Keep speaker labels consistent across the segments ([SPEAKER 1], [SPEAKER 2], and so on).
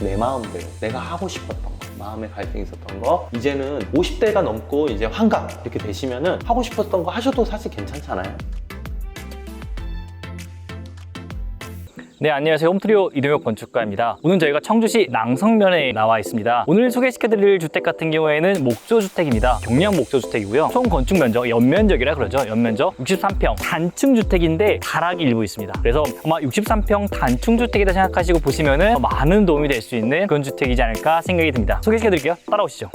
[SPEAKER 1] 내 마음대로 내가 하고 싶었던 거, 마음에 갈등이 있었던 거, 이제는 50대가 넘고 이제 환갑 이렇게 되시면은 하고 싶었던 거 하셔도 사실 괜찮잖아요.
[SPEAKER 2] 네, 안녕하세요. 홈트리오 이동혁 건축가입니다. 오늘 저희가 청주시 낭성면에 나와 있습니다. 오늘 소개시켜드릴 주택 같은 경우에는 목조주택입니다. 경량 목조주택이고요. 총 건축 면적, 연면적이라 그러죠. 연면적 63평 단층 주택인데 다락이 일부 있습니다. 그래서 아마 63평 단층 주택이다 생각하시고 보시면은 많은 도움이 될 수 있는 그런 주택이지 않을까 생각이 듭니다. 소개시켜드릴게요. 따라오시죠.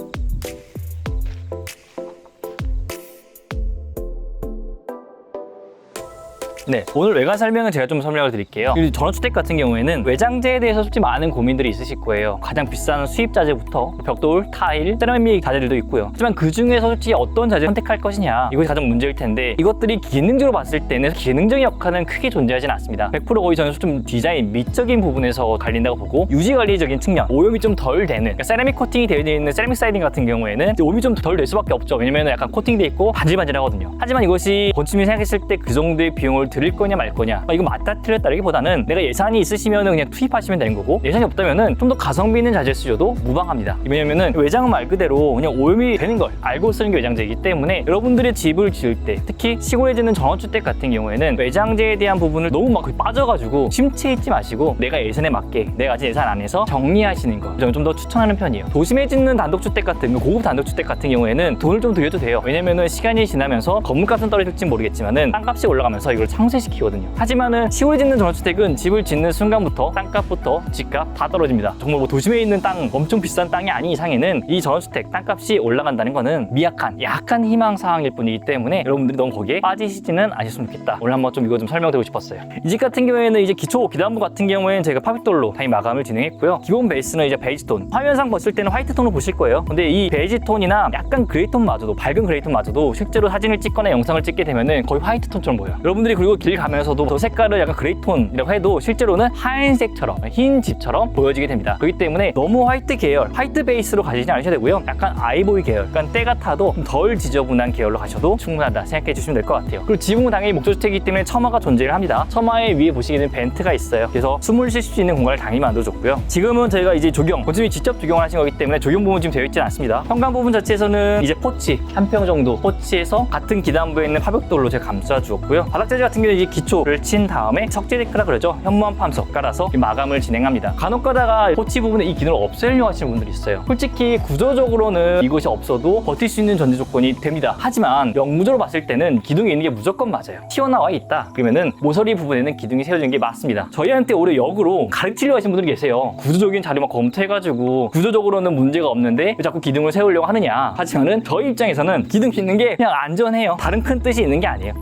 [SPEAKER 2] 네, 오늘 외관 설명은 제가 좀 설명을 드릴게요. 전원주택 같은 경우에는 외장재에 대해서 솔직히 많은 고민들이 있으실 거예요. 가장 비싼 수입 자재부터 벽돌, 타일, 세라믹 자재들도 있고요. 하지만 그 중에서 솔직히 어떤 자재를 선택할 것이냐, 이것이 가장 문제일 텐데, 이것들이 기능적으로 봤을 때는 기능적인 역할은 크게 존재하지는 않습니다. 100% 거의 저는 좀 디자인, 미적인 부분에서 갈린다고 보고, 유지관리적인 측면, 오염이 좀 덜 되는, 그러니까 세라믹 코팅이 되어 있는 세라믹 사이딩 같은 경우에는 오염이 좀 덜 될 수밖에 없죠. 왜냐면 약간 코팅돼 있고 반질반질하거든요. 하지만 이것이 건축민이 생각했을 때 그 정도의 비용을 들일 거냐 말 거냐, 이거 맞다 틀렸다라기보다는 내가 예산이 있으시면 그냥 투입하시면 되는 거고, 예산이 없다면 좀 더 가성비 있는 자재 쓰셔도 무방합니다. 왜냐면은 외장은 말 그대로 그냥 오염이 되는 걸 알고 쓰는 게 외장재이기 때문에, 여러분들의 집을 지을 때 특히 시골에 짓는 전원주택 같은 경우에는 외장재에 대한 부분을 너무 막 빠져가지고 심취해 있지 마시고 내가 예산에 맞게 내가 가진 예산 안에서 정리하시는 거, 저는 좀 더 추천하는 편이에요. 도심에 짓는 단독주택 같은 고급 단독주택 같은 경우에는 돈을 좀 들여도 돼요. 왜냐면은 시간이 지나면서 건물값은 떨어질지 모르겠지만은 땅값이 올라가면서 이걸 상쇄시키거든요. 하지만은 시골에 짓는 전원주택은 집을 짓는 순간부터 땅값부터 집값 다 떨어집니다. 정말 뭐 도심에 있는 땅, 엄청 비싼 땅이 아닌 이상에는 이 전원주택 땅값이 올라간다는 거는 미약한, 약한 희망사항일 뿐이기 때문에 여러분들이 너무 거기에 빠지시지는 않으셨으면 좋겠다. 오늘 한번 좀 이거 좀 설명드리고 싶었어요. 이 집 같은 경우에는 이제 기초 기단부 같은 경우에는 제가 파빗돌로 다시 마감을 진행했고요. 기본 베이스는 이제 베이지톤, 화면상 봤을 때는 화이트톤으로 보실 거예요. 근데 이 베이지톤이나 약간 그레이톤마저도, 밝은 그레이톤마저도 실제로 사진을 찍거나 영상을 찍게 되면은 거의 화이트톤처럼 보여요. 여러분들이 그리고 길 가면서도 저 색깔을 약간 그레이톤이라고 해도 실제로는 하얀색처럼, 흰 집처럼 보여지게 됩니다. 그렇기 때문에 너무 화이트 계열, 화이트 베이스로 가시지 않으셔야 되고요. 약간 아이보리 계열, 약간 때가 타도 덜 지저분한 계열로 가셔도 충분하다 생각해 주시면 될 것 같아요. 그리고 지붕은 당연히 목조주택이기 때문에 처마가 존재를 합니다. 처마의 위에 보시기에는 벤트가 있어요. 그래서 숨을 쉴 수 있는 공간을 당연히 만들어줬고요. 지금은 저희가 이제 조경, 건축님이 직접 조경을 하신 거기 때문에 조경 부분 지금 되어 있지는 않습니다. 현관 부분 자체에서는 이제 포치 한 평 정도 포치에서 같은 기단부에 있는 파벽돌로 제가 감싸 주었고요. 바닥재질 같은 경우는 이제 기초를 친 다음에 석재데크라 그러죠. 현무암 팜석 깔아서 마감을 진행합니다. 간혹 가다가 포치 부분에 이 기능을 없애려고 하시는 분들이 있어요. 솔직히 구조적으로는 이것이 없어도 버틸 수 있는 전제 조건이 됩니다. 하지만 영구적으로 봤을 때는 기둥이 있는 게 무조건 맞아요. 튀어나와 있다 그러면은 모서리 부분에는 기둥이 세워지는 게 맞습니다. 저희한테 오히려 역으로 가르치려고 하시는 분들이 계세요. 구조적인 자료 막 검토해가지고 구조적으로는 문제가 없는데 왜 자꾸 기둥을 세우려고 하느냐. 하지만은 저희 입장에서는 기둥 짓는 게 그냥 안전해요. 다른 큰 뜻이 있는 게 아니에요.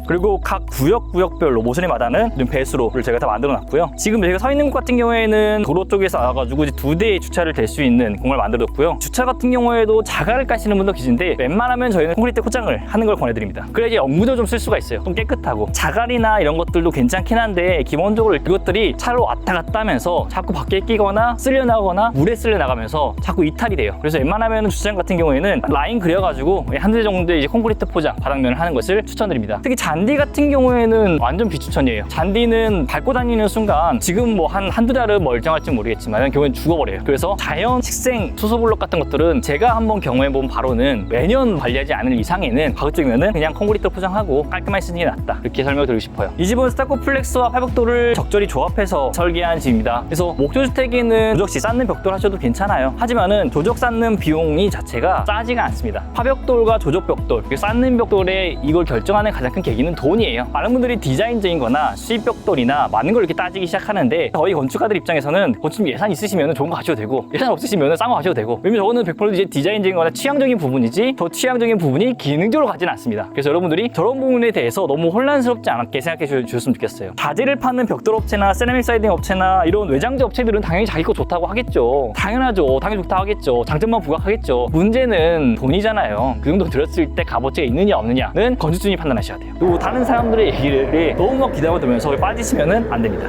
[SPEAKER 2] 그리고 각 구역별로 모서리마다는 좀 배수로를 제가 다 만들어 놨고요. 지금 저희가 서 있는 곳 같은 경우에는 도로 쪽에서 나와가지고 이제 2대의 주차를 댈 수 있는 공간을 만들어 뒀고요. 주차 같은 경우에도 자갈을 까시는 분도 계신데 웬만하면 저희는 콘크리트 포장을 하는 걸 권해드립니다. 그래야지 업무도 좀 쓸 수가 있어요. 좀 깨끗하고. 자갈이나 이런 것들도 괜찮긴 한데 기본적으로 이것들이 차로 왔다 갔다 하면서 자꾸 밖에 끼거나 쓸려나가거나 물에 쓸려나가면서 자꾸 이탈이 돼요. 그래서 웬만하면 주차장 같은 경우에는 라인 그려가지고 한두 대 정도의 이제 콘크리트 포장 바닥면을 하는 것을 추천드립니다. 특히 잔디 같은 경우에는 완전 비추천이에요. 잔디는 밟고 다니는 순간 지금 뭐 한두 달은 멀쩡할지 모르겠지만 결국엔 죽어버려요. 그래서 자연 식생 수소블록 같은 것들은 제가 한번 경험해본 바로는 매년 관리하지 않을 이상에는 가급적이면은 그냥 콘크리트 포장하고 깔끔하게 쓰는 게 낫다. 이렇게 설명드리고 싶어요. 이 집은 스타코 플렉스와 파벽돌을 적절히 조합해서 설계한 집입니다. 그래서 목조주택에는 조적시 쌓는 벽돌 하셔도 괜찮아요. 하지만은 조적 쌓는 비용이 자체가 싸지가 않습니다. 파벽돌과 조적 벽돌, 쌓는 벽돌에 이걸 결정하는 가장 큰 계기는 돈이에요. 많은 분들이 디자인적인 거나 수입 벽돌이나 많은 걸 이렇게 따지기 시작하는데, 저희 건축가들 입장에서는 건축 예산 있으시면 좋은 거 가셔도 되고, 예산 없으시면 싼 거 가셔도 되고, 왜냐면 저거는 100% 이제 디자인적인 거나 취향적인 부분이지 저 취향적인 부분이 기능적으로 가진 않습니다. 그래서 여러분들이 저런 부분에 대해서 너무 혼란스럽지 않게 생각해 주셨으면 좋겠어요. 자재를 파는 벽돌 업체나 세라믹 사이딩 업체나 이런 외장재 업체들은 당연히 자기 거 좋다고 하겠죠. 당연하죠. 당연히 좋다고 하겠죠. 장점만 부각하겠죠. 문제는 돈이잖아요. 그 정도 들었을 때 값어치가 있느냐 없느냐는 건축주님이 판단하셔야 돼요. 그리고 다른 사람들의 얘기를 너무 막 기다려 들으면서 빠지시면 안 됩니다.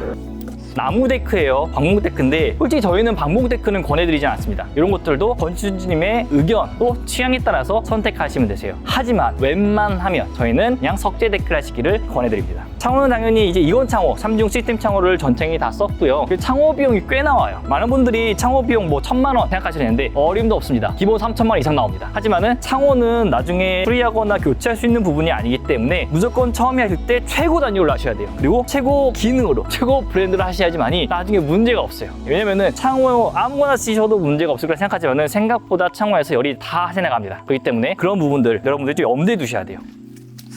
[SPEAKER 2] 나무 데크예요. 방목 데크인데 솔직히 저희는 방목 데크는 권해드리지 않습니다. 이런 것들도 건축주님의 의견 또 취향에 따라서 선택하시면 되세요. 하지만 웬만하면 저희는 그냥 석재 데크를 하시기를 권해드립니다. 창호는 당연히 이제 이건 창호, 3중 시스템 창호를 전체에 다 썼고요. 그 창호 비용이 꽤 나와요. 많은 분들이 창호 비용 뭐 1,000만 원 생각하시는데 어림도 없습니다. 기본 3,000만 원 이상 나옵니다. 하지만은 창호는 나중에 수리하거나 교체할 수 있는 부분이 아니기 때문에 무조건 처음에 하실 때 최고 단위로 하셔야 돼요. 그리고 최고 기능으로, 최고 브랜드로 하셔야지만이 나중에 문제가 없어요. 왜냐면은 창호 아무거나 쓰셔도 문제가 없을 거라 생각하지만은 생각보다 창호에서 열이 다 새나갑니다. 그렇기 때문에 그런 부분들 여러분들이 좀 염두에 두셔야 돼요.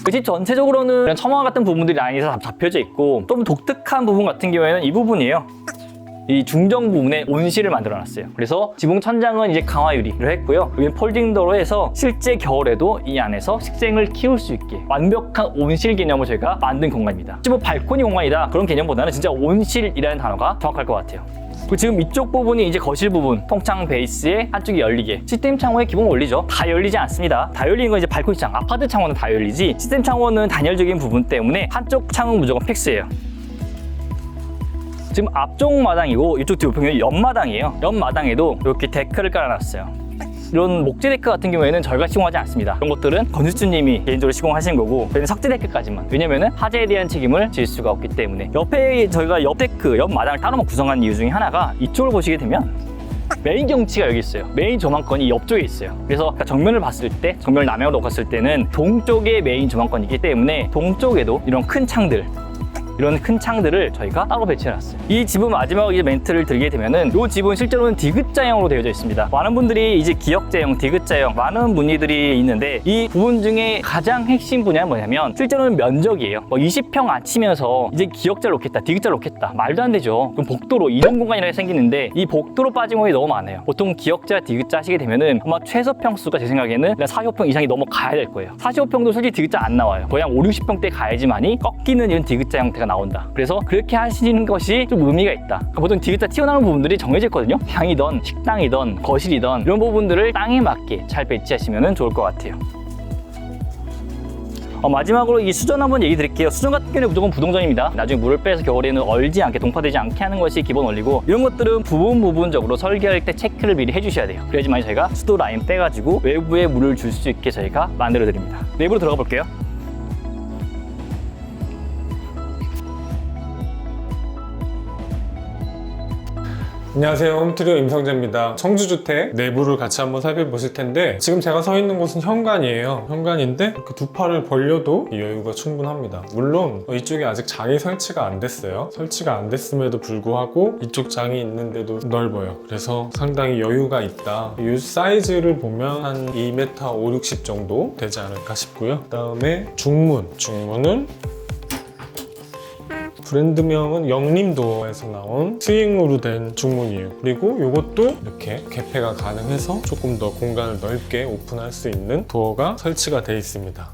[SPEAKER 2] 그 집 전체적으로는 첨화 같은 부분들이 라인에서 잡혀져 있고, 좀 독특한 부분 같은 경우에는 이 부분이에요. 이 중정 부분에 온실을 만들어 놨어요. 그래서 지붕 천장은 이제 강화 유리를 했고요. 여기 폴딩도로 해서 실제 겨울에도 이 안에서 식생을 키울 수 있게 완벽한 온실 개념을 저희가 만든 공간입니다. 뭐 발코니 공간이다 그런 개념보다는 진짜 온실이라는 단어가 정확할 것 같아요. 그리고 지금 이쪽 부분이 이제 거실 부분, 통창 베이스에 한쪽이 열리게. 시스템 창호의 기본 원리죠. 다 열리지 않습니다. 다 열리는 건 이제 발코니 창, 아파트 창호는 다 열리지, 시스템 창호는 단열적인 부분 때문에 한쪽 창은 무조건 픽스예요. 지금 앞쪽 마당이고 이쪽 뒤편은 옆마당이에요. 옆마당에도 이렇게 데크를 깔아놨어요. 이런 목재 데크 같은 경우에는 저희가 시공하지 않습니다. 이런 것들은 건축주님이 개인적으로 시공하신 거고, 저희는 석재 데크까지만. 왜냐면은 화재에 대한 책임을 질 수가 없기 때문에. 옆에 저희가 옆 데크, 옆 마당을 따로 구성한 이유 중에 하나가, 이쪽을 보시게 되면 메인 경치가 여기 있어요. 메인 조망권이 옆쪽에 있어요. 그래서 정면을 봤을 때, 정면을 남향으로 봤을 때는 동쪽에 메인 조망권이기 때문에 동쪽에도 이런 큰 창들, 이런 큰 창들을 저희가 따로 배치해놨어요. 이 집은 마지막 이제 멘트를 드리게 되면은, 이 집은 실제로는 디귿자형으로 되어져 있습니다. 많은 분들이 이제 기역자형, 디귿자형 많은 문의들이 있는데, 이 부분 중에 가장 핵심 분야는 뭐냐면 실제로는 면적이에요. 뭐 20평 안 치면서 이제 기역자를 놓겠다, 디귿자를 놓겠다, 말도 안 되죠. 그럼 복도로 이동 공간이라고 생기는데, 이 복도로 빠진 공간이 너무 많아요. 보통 기역자, 디귿자 하시게 되면은 아마 최소 평수가 제 생각에는 45평 이상이 넘어가야 될 거예요. 45평도 솔직히 디귿자 안 나와요. 거의 한 5, 60평대 가야지만이 꺾이는 이런 디귿자 형태가 나온다. 그래서 그렇게 하시는 것이 좀 의미가 있다. 그러니까 보통 디귿자 튀어나오는 부분들이 정해져 있거든요. 방이든 식당이든 거실이든 이런 부분들을 땅에 맞게 잘 배치하시면 좋을 것 같아요. 마지막으로 이 수전 한번 얘기 드릴게요. 수전 같은 경우는 무조건 부동전입니다. 나중에 물을 빼서 겨울에는 얼지 않게, 동파되지 않게 하는 것이 기본 원리고, 이런 것들은 부분적으로 설계할 때 체크를 미리 해주셔야 돼요. 그래야지만 저희가 수도 라인 빼가지고 외부에 물을 줄 수 있게 저희가 만들어 드립니다. 내부로 들어가 볼게요.
[SPEAKER 3] 안녕하세요, 홈트리오 임성재입니다. 청주주택 내부를 같이 한번 살펴보실 텐데, 지금 제가 서 있는 곳은 현관이에요. 현관인데 이렇게 두 팔을 벌려도 이 여유가 충분합니다. 물론 이쪽에 아직 장이 설치가 안 됐어요. 설치가 안 됐음에도 불구하고 이쪽 장이 있는데도 넓어요. 그래서 상당히 여유가 있다. 이 사이즈를 보면 한 2m 5, 60 정도 되지 않을까 싶고요. 그 다음에 중문은 브랜드명은 영림도어에서 나온 스윙으로 된 중문이에요. 그리고 이것도 이렇게 개폐가 가능해서 조금 더 공간을 넓게 오픈할 수 있는 도어가 설치가 되어 있습니다.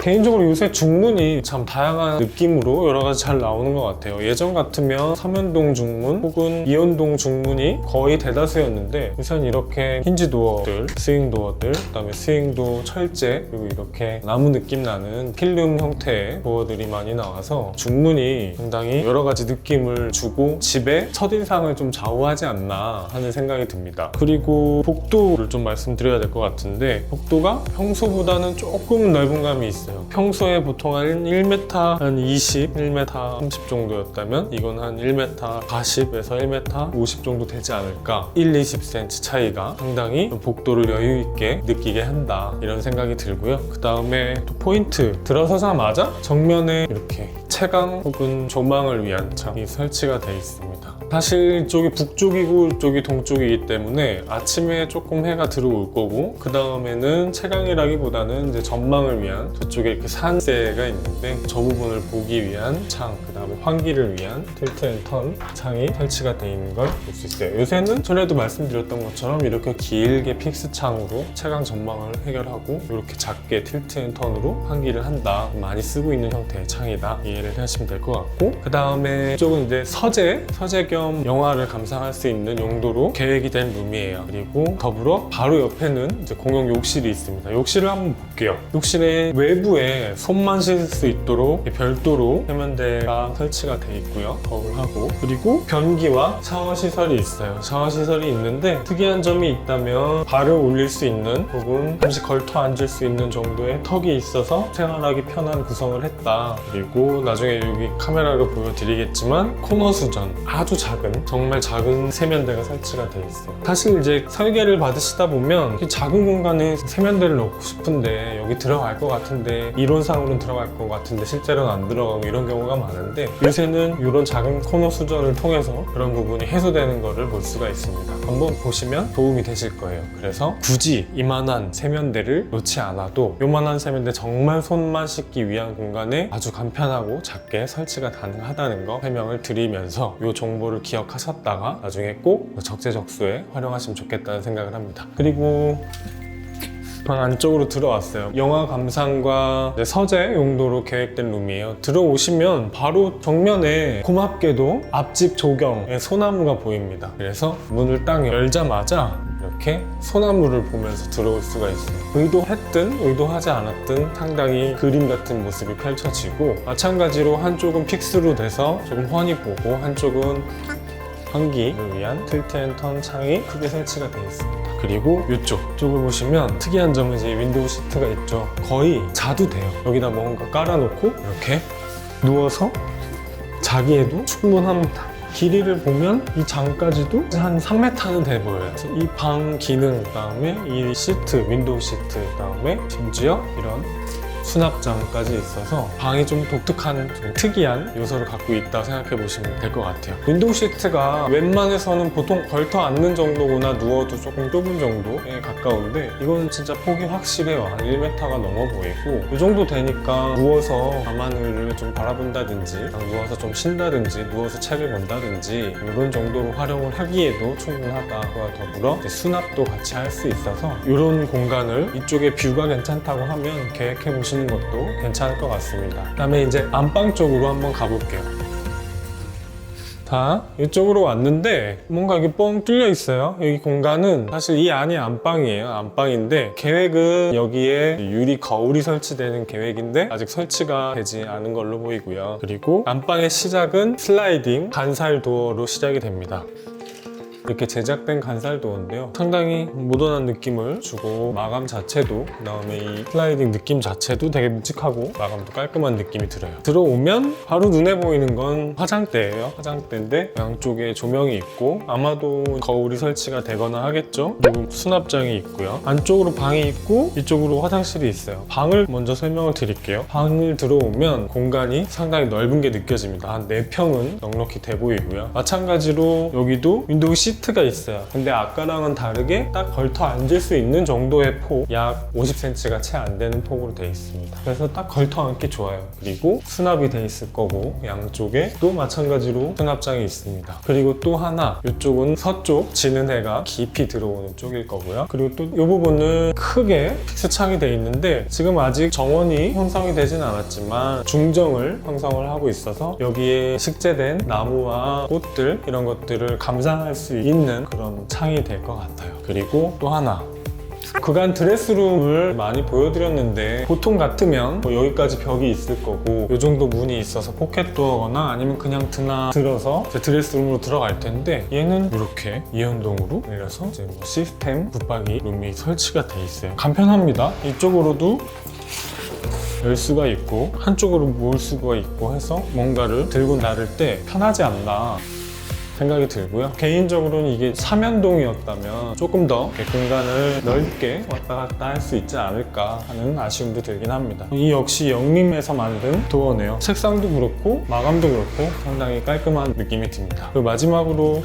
[SPEAKER 3] 개인적으로 요새 중문이 참 다양한 느낌으로 여러 가지 잘 나오는 것 같아요. 예전 같으면 삼연동 중문 혹은 이연동 중문이 거의 대다수였는데, 요새는 이렇게 힌지 도어들, 스윙 도어들, 그다음에 스윙도 철제, 그리고 이렇게 나무 느낌 나는 필름 형태의 도어들이 많이 나와서 중문이 상당히 여러 가지 느낌을 주고 집의 첫인상을 좀 좌우하지 않나 하는 생각이 듭니다. 그리고 복도를 좀 말씀드려야 될 것 같은데, 복도가 평소보다는 조금 넓은 감이 있어요. 평소에 보통 한 1m 한 20, 1m 30 정도였다면 이건 한 1m 40에서 1m 50 정도 되지 않을까. 1, 20cm 차이가 상당히 복도를 여유 있게 느끼게 한다, 이런 생각이 들고요. 그 다음에 또 포인트, 들어서자마자 정면에 이렇게 채광 혹은 조망을 위한 창이 설치가 되어 있습니다. 사실 이쪽이 북쪽이고 이쪽이 동쪽이기 때문에 아침에 조금 해가 들어올 거고, 그 다음에는 채광이라기보다는 이제 전망을 위한, 저쪽에 이렇게 산세가 있는데 저 부분을 보기 위한 창, 그 다음에 환기를 위한 틸트 앤 턴 창이 설치가 되어 있는 걸 볼 수 있어요. 요새는 전에도 말씀드렸던 것처럼 이렇게 길게 픽스 창으로 채광 전망을 해결하고, 이렇게 작게 틸트 앤 턴으로 환기를 한다, 많이 쓰고 있는 형태의 창이다, 이해를 하시면 될 것 같고, 그 다음에 이쪽은 이제 서재 겸 영화를 감상할 수 있는 용도로 계획이 된 룸이에요. 그리고 더불어 바로 옆에는 이제 공용 욕실이 있습니다. 욕실을 한번 볼게요. 욕실의 외부에 손만 씻을 수 있도록 별도로 세면대가 설치가 돼 있고요. 거울하고, 그리고 변기와 샤워 시설이 있어요. 샤워 시설이 있는데 특이한 점이 있다면 발을 올릴 수 있는 혹은 잠시 걸터 앉을 수 있는 정도의 턱이 있어서 생활하기 편한 구성을 했다. 그리고 나중에 여기 카메라로 보여드리겠지만 코너 수전, 아주 작은, 정말 작은 세면대가 설치가 돼 있어요. 사실 이제 설계를 받으시다 보면 이 작은 공간에 세면대를 넣고 싶은데 여기 들어갈 것 같은데, 이론상으로는 들어갈 것 같은데 실제로는 안 들어가고 이런 경우가 많은데, 요새는 이런 작은 코너 수전을 통해서 그런 부분이 해소되는 것을 볼 수가 있습니다. 한번 보시면 도움이 되실 거예요. 그래서 굳이 이만한 세면대를 놓지 않아도 요만한 세면대, 정말 손만 씻기 위한 공간에 아주 간편하고 작게 설치가 가능하다는 거 설명을 드리면서 이 정보를 기억하셨다가 나중에 꼭 적재적소에 활용하시면 좋겠다는 생각을 합니다. 그리고 방 안쪽으로 들어왔어요. 영화 감상과 이제 서재 용도로 계획된 룸이에요. 들어오시면 바로 정면에 고맙게도 앞집 조경의 소나무가 보입니다. 그래서 문을 딱 열자마자 이렇게 소나무를 보면서 들어올 수가 있어요. 의도했든 의도하지 않았든 상당히 그림 같은 모습이 펼쳐지고, 마찬가지로 한쪽은 픽스로 돼서 조금 훤히 보고 한쪽은 환기를 위한 틸트앤턴 창이 크게 설치가 되어 있습니다. 그리고 이쪽을 보시면 특이한 점은 이제 윈도우 시트가 있죠. 거의 자도 돼요. 여기다 뭔가 깔아놓고 이렇게 누워서 자기에도 충분합니다. 길이를 보면 이 장까지도 한 3m는 돼 보여요. 이 방 기능, 그다음에 이 시트, 윈도우 시트, 그다음에 심지어 이런 수납장까지 있어서 방이 좀 독특한, 좀 특이한 요소를 갖고 있다 생각해 보시면 될 것 같아요. 윈도우 시트가 웬만해서는 보통 걸터 앉는 정도거나 누워도 조금 좁은 정도에 가까운데, 이거는 진짜 폭이 확실해요. 한 1m가 넘어 보이고, 이 정도 되니까 누워서 밤하늘을 좀 바라본다든지, 누워서 좀 쉰다든지, 누워서 책을 본다든지 이런 정도로 활용을 하기에도 충분하다. 그와 더불어 이제 수납도 같이 할 수 있어서 이런 공간을, 이쪽에 뷰가 괜찮다고 하면 계획해 보시면 것도 괜찮을 것 같습니다. 그 다음에 이제 안방 쪽으로 한번 가볼게요. 자, 이쪽으로 왔는데 뭔가 이게 뻥 뚫려 있어요. 여기 공간은 사실 이 안이 안방이에요. 안방인데 계획은 여기에 유리 거울이 설치되는 계획인데 아직 설치가 되지 않은 걸로 보이고요. 그리고 안방의 시작은 슬라이딩 간살 도어로 시작이 됩니다. 이렇게 제작된 간살 도어인데요. 상당히 모던한 느낌을 주고, 마감 자체도, 그 다음에 이 슬라이딩 느낌 자체도 되게 묵직하고 마감도 깔끔한 느낌이 들어요. 들어오면 바로 눈에 보이는 건 화장대예요. 화장대인데 양쪽에 조명이 있고, 아마도 거울이 설치가 되거나 하겠죠. 그리고 수납장이 있고요. 안쪽으로 방이 있고 이쪽으로 화장실이 있어요. 방을 먼저 설명을 드릴게요. 방을 들어오면 공간이 상당히 넓은 게 느껴집니다. 한 4평은 넉넉히 돼 보이고요. 마찬가지로 여기도 윈도우 시트가 있어요. 근데 아까랑은 다르게 딱 걸터 앉을 수 있는 정도의 폭, 약 50cm가 채 안 되는 폭으로 되어 있습니다. 그래서 딱 걸터 앉기 좋아요. 그리고 수납이 돼 있을 거고, 양쪽에 또 마찬가지로 수납장이 있습니다. 그리고 또 하나, 이쪽은 서쪽 지는 해가 깊이 들어오는 쪽일 거고요. 그리고 또 이 부분은 크게 픽스 창이 돼 있는데 지금 아직 정원이 형성이 되진 않았지만 중정을 형성을 하고 있어서 여기에 식재된 나무와 꽃들, 이런 것들을 감상할 수 있는 그런 창이 될 것 같아요. 그리고 또 하나, 그간 드레스룸을 많이 보여드렸는데 보통 같으면 뭐 여기까지 벽이 있을 거고 이 정도 문이 있어서 포켓도어거나 아니면 그냥 드나 들어서 드레스룸으로 들어갈 텐데, 얘는 이렇게 이연동으로 내려서 이제 뭐 시스템 붙박이 룸이 설치가 돼 있어요. 간편합니다. 이쪽으로도 열 수가 있고 한쪽으로 모을 수가 있고 해서 뭔가를 들고 나를 때 편하지 않나 생각이 들고요. 개인적으로는 이게 삼연동이었다면 조금 더 공간을 넓게 왔다 갔다 할 수 있지 않을까 하는 아쉬움도 들긴 합니다. 이 역시 영림에서 만든 도어네요. 색상도 그렇고 마감도 그렇고 상당히 깔끔한 느낌이 듭니다. 그리고 마지막으로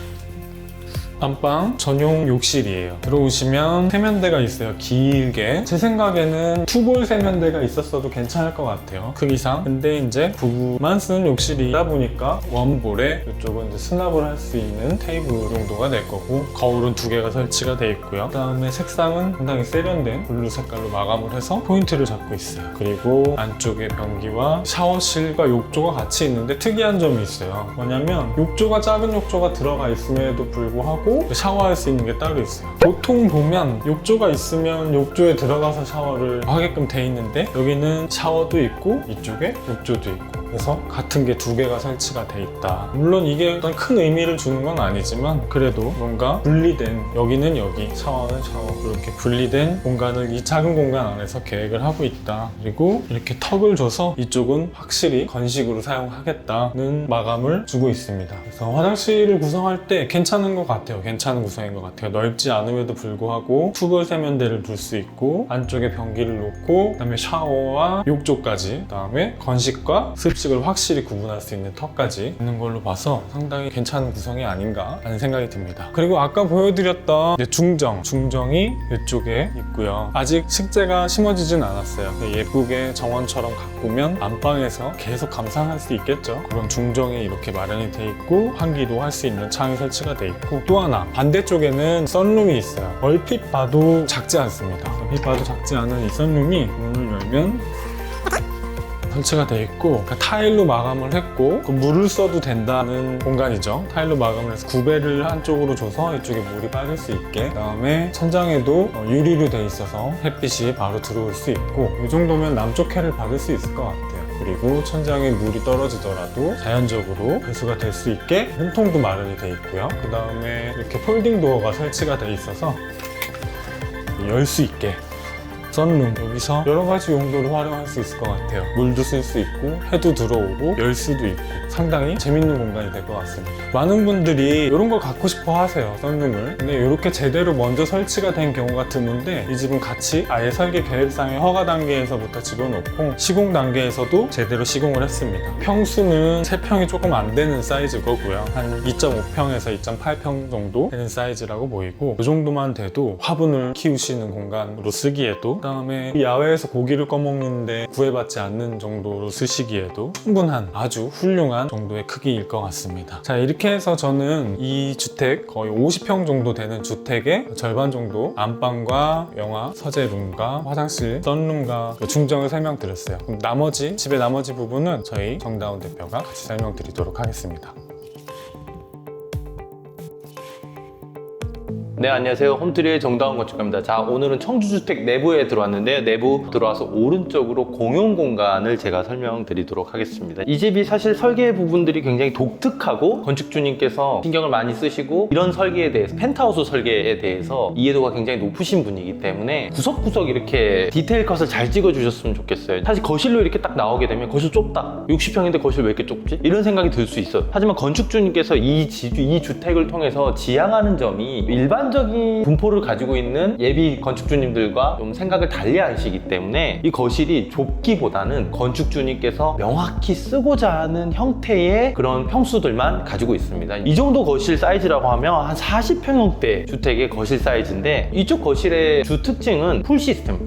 [SPEAKER 3] 안방 전용 욕실이에요. 들어오시면 세면대가 있어요. 길게. 제 생각에는 투볼 세면대가 있었어도 괜찮을 것 같아요. 크기상. 근데 이제 부부만 쓰는 욕실이다 보니까 원볼에 이쪽은 이제 수납을 할 수 있는 테이블 정도가 될 거고, 거울은 2개가 설치가 돼 있고요. 그 다음에 색상은 상당히 세련된 블루 색깔로 마감을 해서 포인트를 잡고 있어요. 그리고 안쪽에 변기와 샤워실과 욕조가 같이 있는데 특이한 점이 있어요. 뭐냐면 욕조가 작은 욕조가 들어가 있음에도 불구하고 샤워할 수 있는 게 따로 있어요. 보통 보면 욕조가 있으면 욕조에 들어가서 샤워를 하게끔 돼 있는데, 여기는 샤워도 있고 이쪽에 욕조도 있고, 그래서 같은 게 2개가 설치가 돼 있다. 물론 이게 어떤 큰 의미를 주는 건 아니지만 그래도 뭔가 분리된, 여기는 여기, 샤워는 샤워, 이렇게 분리된 공간을 이 작은 공간 안에서 계획을 하고 있다. 그리고 이렇게 턱을 줘서 이쪽은 확실히 건식으로 사용하겠다는 마감을 주고 있습니다. 그래서 화장실을 구성할 때 괜찮은 것 같아요. 괜찮은 구성인 것 같아요. 넓지 않음에도 불구하고 투볼 세면대를 둘 수 있고, 안쪽에 변기를 놓고, 그다음에 샤워와 욕조까지, 그다음에 건식과 습식을 확실히 구분할 수 있는 턱까지 있는 걸로 봐서 상당히 괜찮은 구성이 아닌가 하는 생각이 듭니다. 그리고 아까 보여드렸던 중정이 이쪽에 있고요. 아직 식재가 심어지진 않았어요. 예쁘게 정원처럼 가꾸면 안방에서 계속 감상할 수 있겠죠. 그런 중정이 이렇게 마련이 돼 있고, 환기도 할 수 있는 창이 설치가 돼 있고, 또 하나 반대쪽에는 썬룸이 있어요. 얼핏 봐도 작지 않습니다. 얼핏 봐도 작지 않은 이 썬룸이 문을 열면 설치가 돼 있고, 타일로 마감을 했고, 물을 써도 된다는 공간이죠. 타일로 마감을 해서 구배를 한쪽으로 줘서 이쪽에 물이 빠질 수 있게, 그 다음에 천장에도 유리로 돼 있어서 햇빛이 바로 들어올 수 있고, 이 정도면 남쪽 해를 받을 수 있을 것 같아요. 그리고 천장에 물이 떨어지더라도 자연적으로 배수가 될 수 있게 홈통도 마련이 돼 있고요. 그 다음에 이렇게 폴딩 도어가 설치가 돼 있어서 열 수 있게, 썬룸, 여기서 여러 가지 용도로 활용할 수 있을 것 같아요. 물도 쓸 수 있고, 해도 들어오고, 열 수도 있고, 상당히 재밌는 공간이 될 것 같습니다. 많은 분들이 이런 걸 갖고 싶어 하세요, 썬룸을. 근데 이렇게 제대로 먼저 설치가 된 경우가 드문데, 이 집은 같이 아예 설계 계획상의 허가 단계에서부터 집어넣고, 시공 단계에서도 제대로 시공을 했습니다. 평수는 3평이 조금 안 되는 사이즈 거고요. 한 2.5평에서 2.8평 정도 되는 사이즈라고 보이고, 이 정도만 돼도 화분을 키우시는 공간으로 쓰기에도, 그 다음에 야외에서 고기를 꺼먹는데 구애받지 않는 정도로 쓰시기에도 충분한, 아주 훌륭한 정도의 크기일 것 같습니다. 자, 이렇게 해서 저는 이 주택, 거의 50평 정도 되는 주택의 절반 정도 안방과 영화, 서재룸과 화장실, 썬룸과 중정을 설명드렸어요. 그럼 나머지, 집의 나머지 부분은 저희 정다운 대표가 같이 설명드리도록 하겠습니다.
[SPEAKER 1] 네, 안녕하세요. 홈트리의 정다운 건축가입니다. 자, 오늘은 청주주택 내부에 들어왔는데요. 내부 들어와서 오른쪽으로 공용 공간을 제가 설명드리도록 하겠습니다. 이 집이 사실 설계 부분들이 굉장히 독특하고, 건축주님께서 신경을 많이 쓰시고, 이런 설계에 대해서, 펜트하우스 설계에 대해서 이해도가 굉장히 높으신 분이기 때문에 구석구석 이렇게 디테일 컷을 잘 찍어주셨으면 좋겠어요. 사실 거실로 이렇게 딱 나오게 되면 거실 좁다, 60평인데 거실 왜 이렇게 좁지? 이런 생각이 들 수 있어요. 하지만 건축주님께서 이 주택을 통해서 지향하는 점이 일반적인 분포를 가지고 있는 예비 건축주님들과 좀 생각을 달리 하시기 때문에 이 거실이 좁기보다는 건축주님께서 명확히 쓰고자 하는 형태의 그런 평수들만 가지고 있습니다. 이 정도 거실 사이즈라고 하면 한 40평형대 주택의 거실 사이즈인데, 이쪽 거실의 주 특징은 풀 시스템,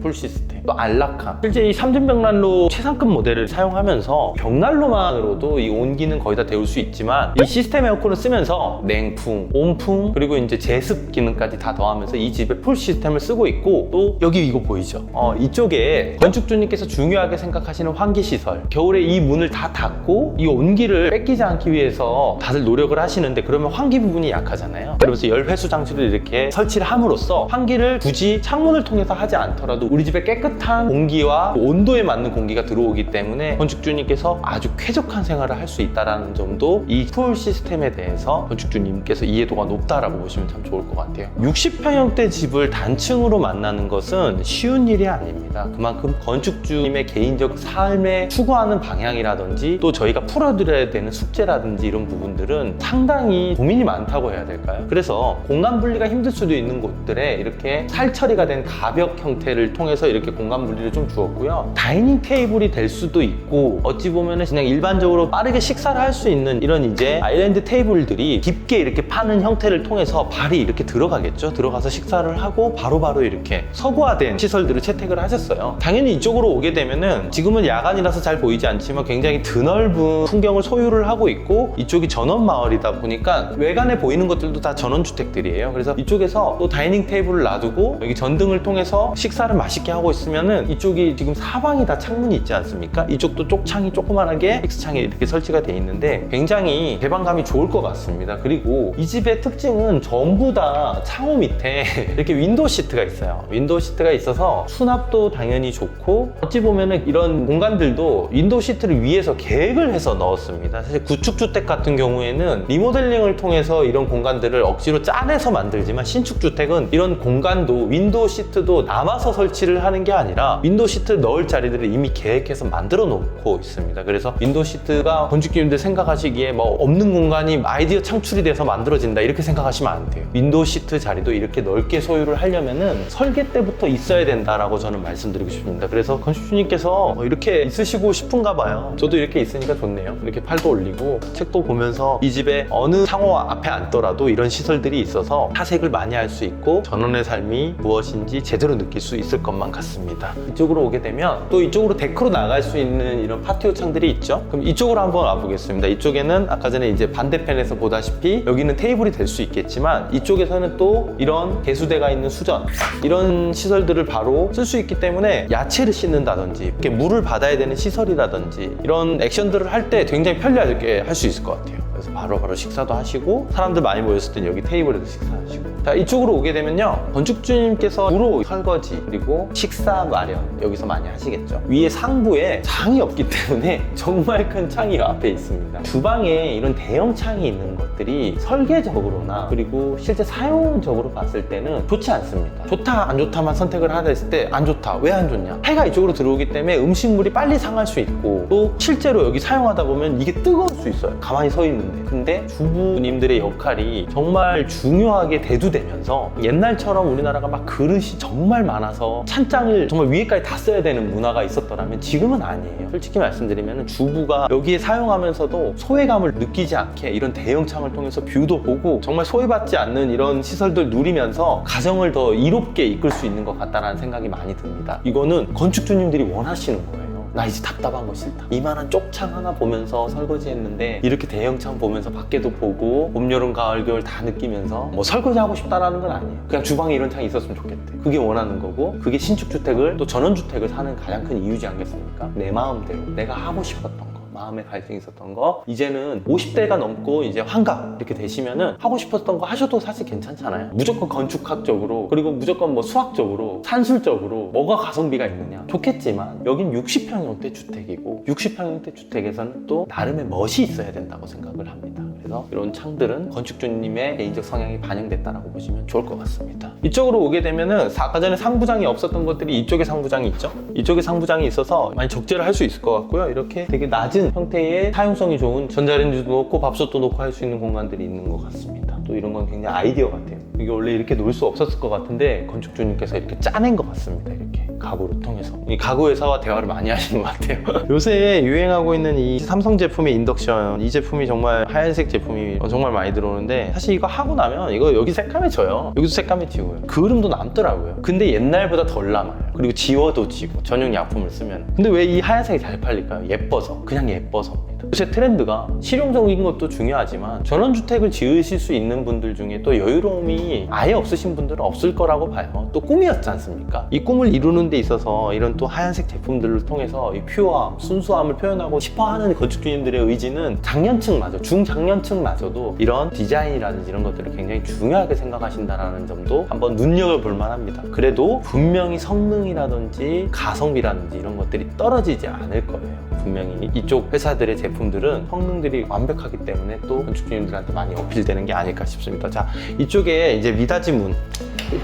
[SPEAKER 1] 또 안락함. 실제 이 3중 벽난로 최상급 모델을 사용하면서 벽난로만으로도 이 온기는 거의 다 데울 수 있지만, 이 시스템 에어컨을 쓰면서 냉풍, 온풍, 그리고 이제 제습 기능까지 다 더하면서 이 집의 풀 시스템을 쓰고 있고, 또 여기 이거 보이죠? 이쪽에 건축주님께서 중요하게 생각하시는 환기 시설, 겨울에 이 문을 다 닫고 이 온기를 뺏기지 않기 위해서 다들 노력을 하시는데, 그러면 환기 부분이 약하잖아요. 그러면서 열 회수 장치를 이렇게 설치를 함으로써 환기를 굳이 창문을 통해서 하지 않더라도 우리 집에 깨끗한 공기와 온도에 맞는 공기가 들어오기 때문에 건축주님께서 아주 쾌적한 생활을 할 수 있다는 점도 이 풀 시스템에 대해서 건축주님께서 이해도가 높다라고 보시면 참 좋을 것 같아요. 할게요. 60평형대 집을 단층으로 만나는 것은 쉬운 일이 아닙니다. 그만큼 건축주님의 개인적 삶에 추구하는 방향이라든지 또 저희가 풀어드려야 되는 숙제라든지 이런 부분들은 상당히 고민이 많다고 해야 될까요? 그래서 공간 분리가 힘들 수도 있는 곳들에 이렇게 살처리가 된 가벽 형태를 통해서 이렇게 공간 분리를 좀 주었고요. 다이닝 테이블이 될 수도 있고 어찌 보면은 그냥 일반적으로 빠르게 식사를 할 수 있는 이런 이제 아일랜드 테이블들이 깊게 이렇게 파는 형태를 통해서 발이 이렇게 들어가겠죠. 들어가서 식사를 하고 바로바로 이렇게 서구화된 시설들을 채택을 하셨어요. 당연히 이쪽으로 오게 되면은 지금은 야간이라서 잘 보이지 않지만 굉장히 드넓은 풍경을 소유를 하고 있고 이쪽이 전원마을이다 보니까 외관에 보이는 것들도 다 전원주택들이에요. 그래서 이쪽에서 또 다이닝 테이블을 놔두고 여기 전등을 통해서 식사를 맛있게 하고 있으면은 이쪽이 지금 사방이 다 창문이 있지 않습니까? 이쪽도 쪽창이 조그만하게 X창에 이렇게 설치가 돼 있는데 굉장히 개방감이 좋을 것 같습니다. 그리고 이 집의 특징은 전부 다 창호 밑에 이렇게 윈도우 시트가 있어요. 윈도우 시트가 있어서 수납도 당연히 좋고 어찌 보면은 이런 공간들도 윈도우 시트를 위에서 계획을 해서 넣었습니다. 사실 구축주택 같은 경우에는 리모델링을 통해서 이런 공간들을 억지로 짜내서 만들지만 신축주택은 이런 공간도 윈도우 시트도 남아서 설치를 하는 게 아니라 윈도우 시트 넣을 자리들을 이미 계획해서 만들어 놓고 있습니다. 그래서 윈도우 시트가 건축주님들 생각하시기에 뭐 없는 공간이 아이디어 창출이 돼서 만들어진다 이렇게 생각하시면 안 돼요. 윈도우 시트 자리도 이렇게 넓게 소유를 하려면은 설계 때부터 있어야 된다라고 저는 말씀드리고 싶습니다. 그래서 건축주님께서 이렇게 있으시고 싶은가 봐요. 저도 이렇게 있으니까 좋네요. 이렇게 팔도 올리고 책도 보면서 이 집에 어느 상호 앞에 앉더라도 이런 시설들이 있어서 탐색을 많이 할 수 있고 전원의 삶이 무엇인지 제대로 느낄 수 있을 것만 같습니다. 이쪽으로 오게 되면 또 이쪽으로 데크로 나갈 수 있는 이런 파티오 창들이 있죠. 그럼 이쪽으로 한번 와보겠습니다. 이쪽에는 아까 전에 이제 반대편에서 보다시피 여기는 테이블이 될 수 있겠지만 이쪽에서는 또 이런 개수대가 있는 수전 이런 시설들을 바로 쓸 수 있기 때문에 야채를 씻는다든지 이렇게 물을 받아야 되는 시설이라든지 이런 액션들을 할 때 굉장히 편리하게 할 수 있을 것 같아요. 그래서 바로바로 식사도 하시고 사람들 많이 모였을 땐 여기 테이블에서 식사하시고 자 이쪽으로 오게 되면요 건축주님께서 주로 설거지 그리고 식사 마련 여기서 많이 하시겠죠. 위에 상부에 창이 없기 때문에 정말 큰 창이 앞에 있습니다. 주방에 이런 대형 창이 있는 것들이 설계적으로나 그리고 실제 사용적으로 봤을 때는 좋지 않습니다. 좋다 안 좋다만 선택을 하다 했을 때 안 좋다 왜 안 좋냐 해가 이쪽으로 들어오기 때문에 음식물이 빨리 상할 수 있고 또 실제로 여기 사용하다 보면 이게 뜨거울 수 있어요. 가만히 서 있는데 근데 주부님들의 역할이 정말 중요하게 대두되면서 옛날처럼 우리나라가 막 그릇이 정말 많아서 찬장을 정말 위에까지 다 써야 되는 문화가 있었더라면 지금은 아니에요. 솔직히 말씀드리면 주부가 여기에 사용하면서도 소외감을 느끼지 않게 이런 대형 창을 통해서 뷰도 보고 정말 소외받지 않는 이런 시설들 누리면서 가정을 더 이롭게 이끌 수 있는 것 같다는 생각이 많이 듭니다. 이거는 건축주님들이 원하시는 거예요. 나 이제 답답한 거 싫다. 이만한 쪽창 하나 보면서 설거지 했는데 이렇게 대형창 보면서 밖에도 보고 봄, 여름, 가을, 겨울 다 느끼면서 뭐 설거지 하고 싶다라는 건 아니에요. 그냥 주방에 이런 창이 있었으면 좋겠대. 그게 원하는 거고 그게 신축주택을 또 전원주택을 사는 가장 큰 이유지 않겠습니까? 내 마음대로 내가 하고 싶었던 거 마음에 갈등이 있었던 거 이제는 50대가 넘고 이제 환갑 이렇게 되시면은 하고 싶었던 거 하셔도 사실 괜찮잖아요. 무조건 건축학적으로 그리고 무조건 뭐 수학적으로 산술적으로 뭐가 가성비가 있느냐 좋겠지만 여긴 60평형대 주택이고 60평형대 주택에서는 또 나름의 멋이 있어야 된다고 생각을 합니다. 그래서 이런 창들은 건축주님의 개인적 성향이 반영됐다라고 보시면 좋을 것 같습니다. 이쪽으로 오게 되면은 아까 전에 상부장이 없었던 것들이 이쪽에 상부장이 있죠. 이쪽에 상부장이 있어서 많이 적재를 할 수 있을 것 같고요. 이렇게 되게 낮은 형태의 사용성이 좋은 전자레인지도 놓고 밥솥도 놓고 할 수 있는 공간들이 있는 것 같습니다. 또 이런 건 굉장히 아이디어 같아요. 이게 원래 이렇게 놓을 수 없었을 것 같은데 건축주님께서 이렇게 짜낸 것 같습니다. 이렇게 가구를 통해서 이 가구 회사와 대화를 많이 하시는 것 같아요. 요새 유행하고 있는 이 삼성 제품의 인덕션 이 제품이 정말 하얀색 제품이 정말 많이 들어오는데 사실 이거 하고 나면 이거 여기 새까매져요. 여기도 새까매지고요. 그을음도 남더라고요. 근데 옛날보다 덜 남아요. 그리고 지워도 지고 전용 약품을 쓰면. 근데 왜 이 하얀색이 잘 팔릴까요? 예뻐서. 그냥 예뻐서입니다. 요새 트렌드가 실용적인 것도 중요하지만 전원주택을 지으실 수 있는 분들 중에 또 여유로움이 아예 없으신 분들은 없을 거라고 봐요. 또 꿈이었지 않습니까? 이 꿈을 이루는 데 있어서 이런 또 하얀색 제품들을 통해서 이 퓨어함, 순수함을 표현하고 싶어하는 건축주님들의 의지는 장년층마저, 중장년층마저도 이런 디자인이라든지 이런 것들을 굉장히 중요하게 생각하신다는 점도 한번 눈여겨볼 만합니다. 그래도 분명히 성능 성능이라든지 가성비라든지 이런 것들이 떨어지지 않을 거예요. 분명히 이쪽 회사들의 제품들은 성능들이 완벽하기 때문에 또 건축주님들한테 많이 어필되는 게 아닐까 싶습니다. 자, 이쪽에 이제 미닫이문,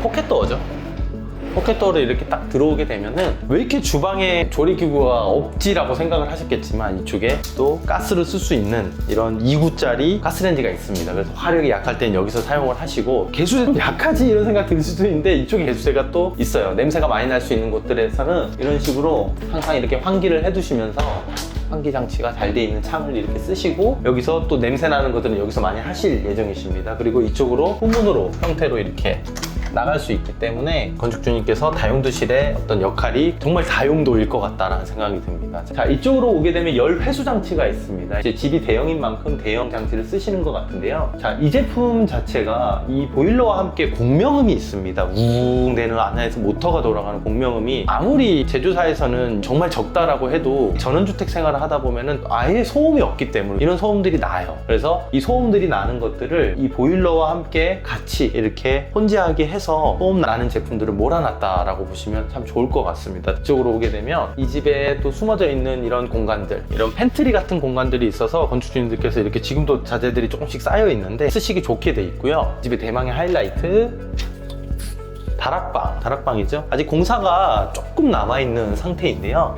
[SPEAKER 1] 포켓도어죠. 포켓도어를 이렇게 딱 들어오게 되면은 왜 이렇게 주방에 조리기구가 없지라고 생각을 하셨겠지만 이쪽에 또 가스를 쓸 수 있는 이런 2구짜리 가스레인지가 있습니다. 그래서 화력이 약할 땐 여기서 사용을 하시고 개수대도 약하지 이런 생각 들 수도 있는데 이쪽에 개수대가 또 있어요. 냄새가 많이 날 수 있는 곳들에서는 이런 식으로 항상 이렇게 환기를 해두시면서 환기 장치가 잘 돼 있는 창을 이렇게 쓰시고 여기서 또 냄새 나는 것들은 여기서 많이 하실 예정이십니다. 그리고 이쪽으로 후문으로 형태로 이렇게 나갈 수 있기 때문에 건축주님께서 다용도실의 어떤 역할이 정말 다용도일 것 같다는 생각이 듭니다. 자, 이쪽으로 오게 되면 열 회수 장치가 있습니다. 이제 집이 대형인 만큼 대형 장치를 쓰시는 것 같은데요. 자, 이 제품 자체가 이 보일러와 함께 공명음이 있습니다. 우웅 되는 안에서 모터가 돌아가는 공명음이 아무리 제조사에서는 정말 적다라고 해도 전원주택 생활을 하다 보면은 아예 소음이 없기 때문에 이런 소음들이 나요. 그래서 이 소음들이 나는 것들을 이 보일러와 함께 같이 이렇게 혼재하게 해서 소음 나는 제품들을 몰아놨다라고 보시면 참 좋을 것 같습니다. 이쪽으로 오게 되면 이 집에 또 숨어져 있는 이런 공간들, 이런 팬트리 같은 공간들이 있어서 건축주님들께서 이렇게 지금도 자재들이 조금씩 쌓여 있는데 쓰시기 좋게 돼 있고요. 이 집의 대망의 하이라이트, 다락방이죠. 아직 공사가 조금 남아있는 상태인데요.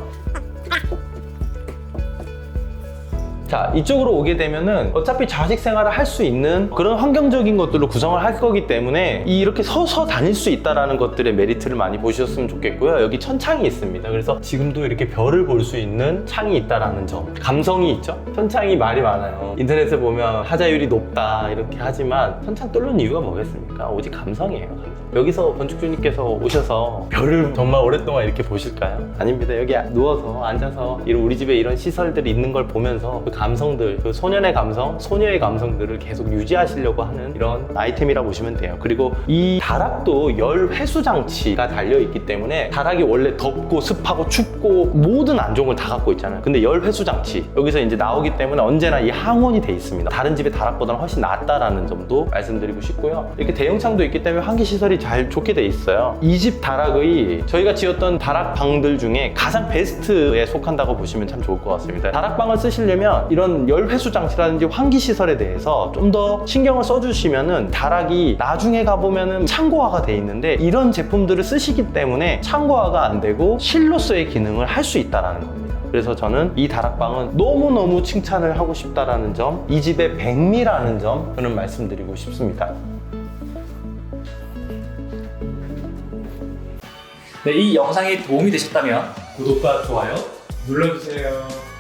[SPEAKER 1] 자, 이쪽으로 오게 되면은 어차피 자식 생활을 할 수 있는 그런 환경적인 것들로 구성을 할 거기 때문에 이렇게 서서 다닐 수 있다는 것들의 메리트를 많이 보셨으면 좋겠고요. 여기 천창이 있습니다. 그래서 지금도 이렇게 별을 볼 수 있는 창이 있다는 점. 감성이 있죠? 천창이 말이 많아요. 인터넷에 보면 하자율이 높다 이렇게 하지만 천창 뚫는 이유가 뭐겠습니까? 오직 감성이에요. 감성. 여기서 건축주님께서 오셔서 별을 정말 오랫동안 이렇게 보실까요? 아닙니다. 여기 누워서 앉아서 이런 우리 집에 이런 시설들이 있는 걸 보면서 그 감성들, 그 소년의 감성, 소녀의 감성들을 계속 유지하시려고 하는 이런 아이템이라 보시면 돼요. 그리고 이 다락도 열 회수 장치가 달려있기 때문에 다락이 원래 덥고 습하고 춥고 모든 안종을 다 갖고 있잖아요. 근데 열 회수 장치 여기서 이제 나오기 때문에 언제나 이 항온이 돼 있습니다. 다른 집의 다락보다는 훨씬 낫다라는 점도 말씀드리고 싶고요. 이렇게 대형창도 있기 때문에 환기 시설이 잘 좋게 돼 있어요. 이 집 다락의 저희가 지었던 다락방들 중에 가장 베스트에 속한다고 보시면 참 좋을 것 같습니다. 다락방을 쓰시려면 이런 열 회수 장치라든지 환기 시설에 대해서 좀 더 신경을 써주시면은 다락이 나중에 가보면은 창고화가 돼 있는데 이런 제품들을 쓰시기 때문에 창고화가 안 되고 실로서의 기능을 할 수 있다는 겁니다. 그래서 저는 이 다락방은 너무너무 칭찬을 하고 싶다라는 점, 이 집의 백미라는 점 저는 말씀드리고 싶습니다.
[SPEAKER 2] 네, 이 영상이 도움이 되셨다면
[SPEAKER 3] 구독과 좋아요 눌러주세요.